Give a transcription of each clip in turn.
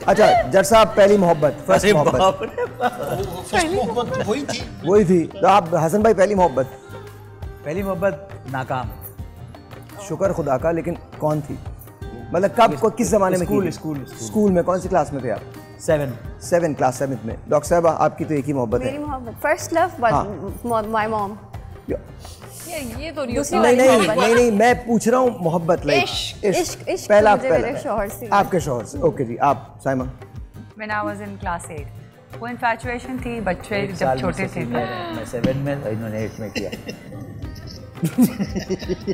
अच्छा जज साहब, पहली मोहब्बत, फर्स्ट मोहब्बत वही थी। तो आप हसन भाई, पहली मोहब्बत? पहली मोहब्बत नाकाम। शुक्र खुदा का, लेकिन कौन थी? मतलब कब, किस जमाने में? स्कूल में कौन सी क्लास में थे आप? 7 क्लास 7 में। डॉक्टर साहब आपकी तो एक ही मोहब्बत है। मेरी मोहब्बत first love, but my mom. ये तो नहीं, मैं पूछ रहा हूँ मोहब्बत, लाइक इश्क पहला शौहर से। आपके शौहर से। ओके जी, आप Saima? When I was in class 8 वो इन्फैचुएशन थी, बच्चे जब छोटे थे। मैं 7 में, इन्होंने 8 में किया।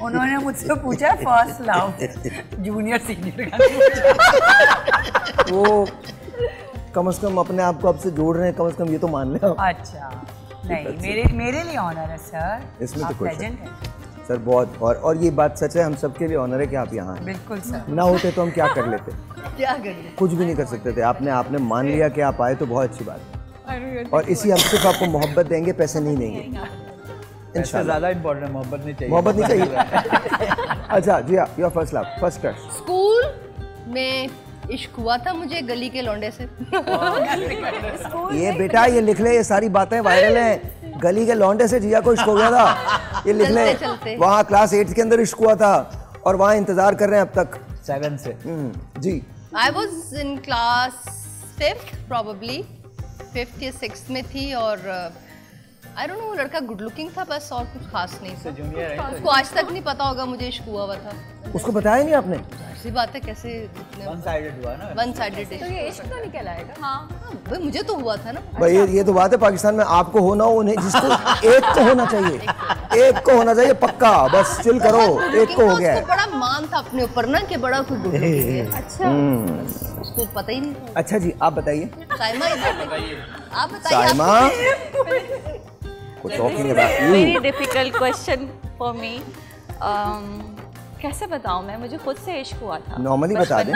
उन्होंने मुझसे पूछा फर्स्ट लव, जूनियर सीनियर का। वो कम से कम अपने आप को आपसे जोड़ रहे हैं, कम से कम ये तो मान लें। अच्छा नहीं, मेरे लिए ऑनर है सर, इसमें तो लेजेंड है सर बहुत। और ये बात सच है, हम सबके लिए ऑनर है कि आप यहाँ हैं। बिल्कुल सर, ना होते तो हम क्या कर लेते? कुछ भी नहीं कर सकते थे। आपने मान लिया कि आप आए तो बहुत अच्छी बात है। और इसी हम सिर्फ आपको मोहब्बत देंगे, पैसे नहीं देंगे। इंशाल्लाह। ज़्यादा इम्पोर्टेंट है, मोहब्बत नहीं चाहिए। मोहब्बत नहीं चाहिए। अच्छा जी, your first love, first crush? School में इश्क हुआ था मुझे गली के लौंडे से। ये बेटा, ये लिख ले, ये सारी बातें वायरल हैं। गली के लौंडे से जिया को इश्क हो गया था, ये लिख ले। वहाँ क्लास 8 के अंदर इश्क हुआ था और वहाँ इंतजार कर रहे हैं अब तक 7 से। जी। I was in class 5th probably, 5th या 6th में थी और I don't know, वो लड़का गुड लुकिंग था बस, और कुछ खास नहीं था। जूनियर है, उसको आज तक नहीं पता होगा मुझे इश्क हुआ था। उसको बताया नहीं आपने? ऐसी बात है, कैसे वन साइडेड हुआ ना। वन साइडेड तो ये इश्क तो नहीं कहलाएगा। हाँ भाई, मुझे तो हुआ था ना। भाई ये तो बात है, पाकिस्तान में आपको होना हो नहीं, जिसको एक को होना चाहिए, एक को होना चाहिए पक्का। बस चिल करो, एक को हो गया है। बड़ा मान था अपने ऊपर ना कि बड़ा कुछ गुड लुकिंग है। अच्छा, उसको पता ही नहीं था। अच्छा जी, आप बताइए। साइमा, आप बताइए। Saima, talking about you. Very difficult question for me. कैसे बताऊँ मैं? मुझे खुद से इश्क हुआ था। नॉर्मली बता दें।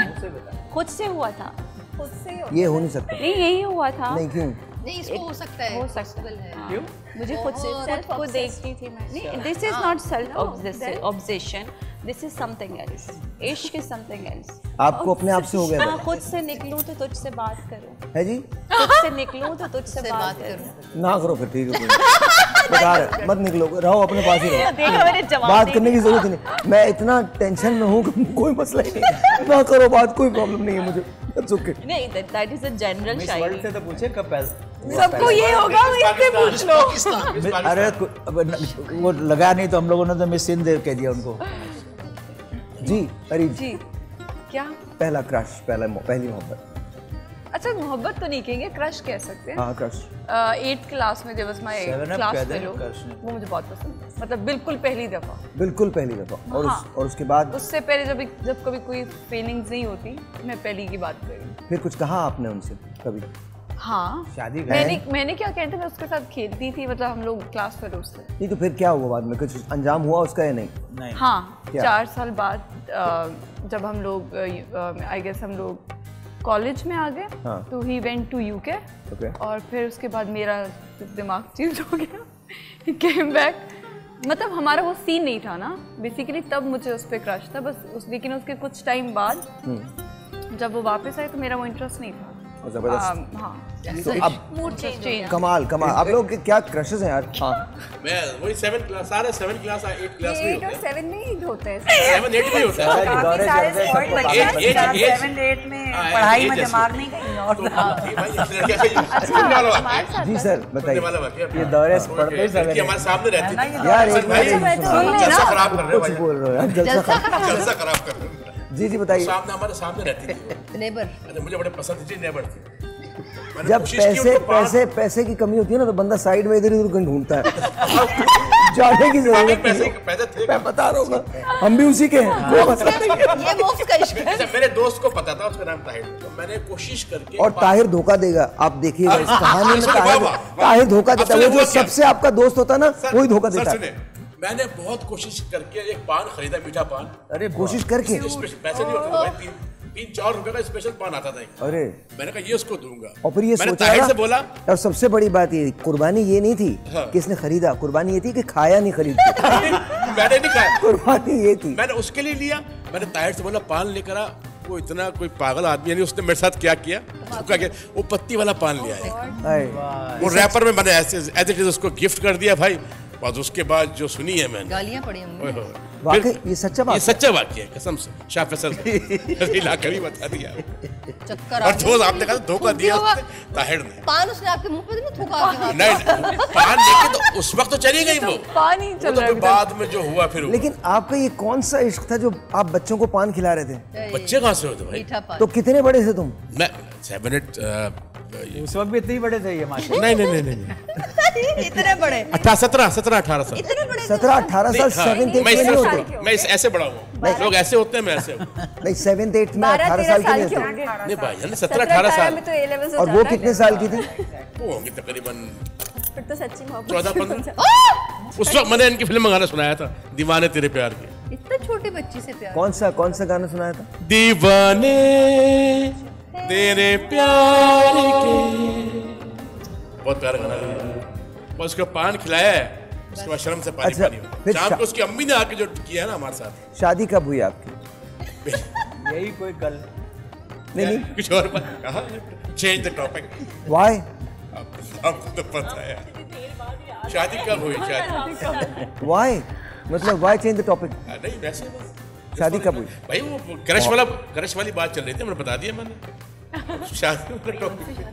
खुद से हुआ था। खुद से ये हो नहीं सकता। नहीं, यही हुआ था। नहीं, क्यों? नहीं, इसको हो सकता है। हो सकता है। क्यों? मुझे खुद से खुद को देखती थी मैं। नहीं, this is not self obsession, this is something else. इश्क इज समथिंग एल्स। आपको अपने आप से हो गया था? खुद से निकलूं तो तुझसे बात करूं। है जी? खुद से निकलूं तो तुझसे बात करूं। ना करो फिर, ठीक है। बेकार, मत निकलो, रहो अपने पास ही रहो। देखो मेरे जवाब बात करने की जरूरत नहीं। मैं इतना टेंशन में हूँ कि कोई मसला ही नहीं। ना करो बात, कोई प्रॉब्लम नहीं है मुझे। It's okay. नहीं, that is a general miss Shayari. World से तो पूछे कब पैसा। सबको ये होगा, इससे पूछ लो। अरे वो लगा नहीं तो हम लोगों ने तो मिस सिंध कह दिया उनको। जी अरे जी, क्या? पहला क्रश, पहली मोहब्बत। अच्छा, मोहब्बत तो नहीं कहेंगे, क्रश कह सकते हैं। हाँ, क्रश। 8th क्लास में जब माय 7 up क्लास कह दें, फेलो, crush नहीं। वो मुझे बहुत पसंद है, मतलब बिल्कुल पहली दफा। बिल्कुल पहली दफा। और हाँ। और उसके बाद? उससे पहले जब कभी कोई फीलिंग्स नहीं होती, मैं पहली की बात कर रही हूँ। फिर कुछ कहा आपने उनसे कभी? हाँ, शादी मैंने क्या कहते, मैं उसके साथ खेलती थी, मतलब हम लोग क्लास फेलोज थे। नहीं तो फिर क्या हुआ बाद में? कुछ अंजाम हुआ उसका या नहीं? नहीं। हाँ, क्या? 4 साल बाद जब हम लोग आई गेस हम लोग कॉलेज में आ गए, हाँ। तो he went to UK. Okay. और फिर उसके बाद मेरा दिमाग चेंज हो गया, ही केम बैक। मतलब हमारा वो सीन नहीं था ना बेसिकली, तब मुझे उस पर क्रश था बस लेकिन उसके कुछ टाइम बाद जब वो वापस आए तो मेरा वो इंटरेस्ट नहीं था। जबरदस्त। हाँ, तो अब मूड चेंज। कमाल। आप लोग के क्या क्रशेस हैं यार? हाँ, मैं वही 7 क्लास, सारे 7 क्लास 8 क्लास में 8 और 7 में ही होते हैं। 7 8 में होता है। काफी सारे स्पॉट बच्चे 7 8 में पढ़ाई में दिमाग नहीं कहीं और था। जी सर बताइए। ये दौरे से पढ़ते ही लड़की हमारे सामने रहती थी यार एक जलसा खराब कर रहे हो कुछ भाई, बोल रहे हो यार, जलसा जलसा खराब कर रहे हो। जी बताइए। सामने हमारे सामने रहती थी नेबर। अरे मुझे बड़े पसंद थी, नेबर थी। मैंने जब कोशिश की उनको पैसे की कमी होती है ना तो बंदा साइड में इधर उधर कहीं ढूंढता है। जाने की जरूरत नहीं। पैसे थे, मैं बता रहा हूँ, हम भी उसी के हैं, कोई मसला नहीं है। ये मुफ्त का इश्क है। अच्छा, मेरे दोस्त को पता था, उसका नाम ताहिर, तो मैंने कोशिश करके और ताहिर धोखा देगा, आप देखिएगा इस कहानी में। ताहिर धोखा देता है, वो जो सबसे आपका दोस्त होता है ना वही धोखा देता है। मैंने बहुत कोशिश करके एक पान खरीदा, मीठा पान। अरे कोशिश करके? पैसे नहीं होते भाई, 3-4 रुपए का स्पेशल पान आता था। अरे मैंने कहा ये उसको दूंगा। और फिर ये मैंने सोचा ताहिर ना, से बोला। और सबसे बड़ी बात ये, कुर्बानी ये नहीं थी कि इसने खरीदा, कुर्बानी ये थी कि खाया नहीं खरीद के। मैंने नहीं खाया, कुर्बानी ये थी। मैंने उसके लिए लिया। मैंने ताहिर से बोला पान लेकर आ, वो इतना कोई पागल आदमी यानी उसने मेरे साथ क्या किया धोखा किया, वो पत्ती वाला पान लिया है, हाय। वो रैपर में मैंने ऐसे एज इट इज उसको गिफ्ट कर दिया भाई। और उसके बाद जो सुनी है मैंने, गालियां पड़ी हमने। ओए होए। वाकई फिर- ये सच्चा बात ये सच्चा वाक्य है कसम से, शाह फैसल इलाका भी बता दिया। चक्कर और आ जो आपने कहा धोखा दिया होगा। उसने, ताहिर ने। पान उसने आपके मुंह पे नहीं थूका आपके वहाँ? नहीं पान लेके तो उस वक्त तो चली गई वो पानी वो चल तो रहा है फिर बाद में जो हुआ फिर हुआ। लेकिन आपका ये कौन सा इश्क था जो आप बच्चों को पान खिला रहे थे? बच्चे कहाँ से होते भाई? मीठा पान। तो कितने बड़े थे तुम? मैं 7 8 उस वक्त भी इतने ही बड़े थे ये माशा। नहीं इतने बड़े 17 18 साल। इतने बड़े 17-18 साल 7th 8th मैं में नहीं होते? मैं ऐसे बड़ा हूँ, लोग ऐसे होते हैं, मैं ऐसे हूँ। नहीं 7th 8th में 18 साल के नहीं होते? नहीं भाई यानी 17 18 साल में तो A levels हो और वो जाता है। कितने साल की थी? वो होंगे तकरीबन फिर तो सच्ची मोहब्बत 14-15। उस वक्त मैंने इनकी फिल्म में गाना सुनाया था, दीवाने तेरे प्यार के। इतने छोटी बच्ची से प्यार। कौन सा गाना सुनाया था? दीवाने तेरे प्यार के, बहुत प्यारा गाना है। बस उसको पान खिलाया है, उसके बाद शर्म से पानी अच्छा, पानी फिर शाम को उसकी अम्मी ने आके जो किया है ना हमारे साथ, शादी कब हुई आपकी? यही कोई कल नहीं कुछ और कहा, चेंज द टॉपिक। वाई? आपको तो पता है यार। शादी कब हुई? शादी वाई मतलब वाई चेंज द टॉपिक? नहीं वैसे शादी कब हुई? भाई वो क्रश वाली बात चल रही थी, मैंने बता दिया मैंने। शादी वाला टॉपिक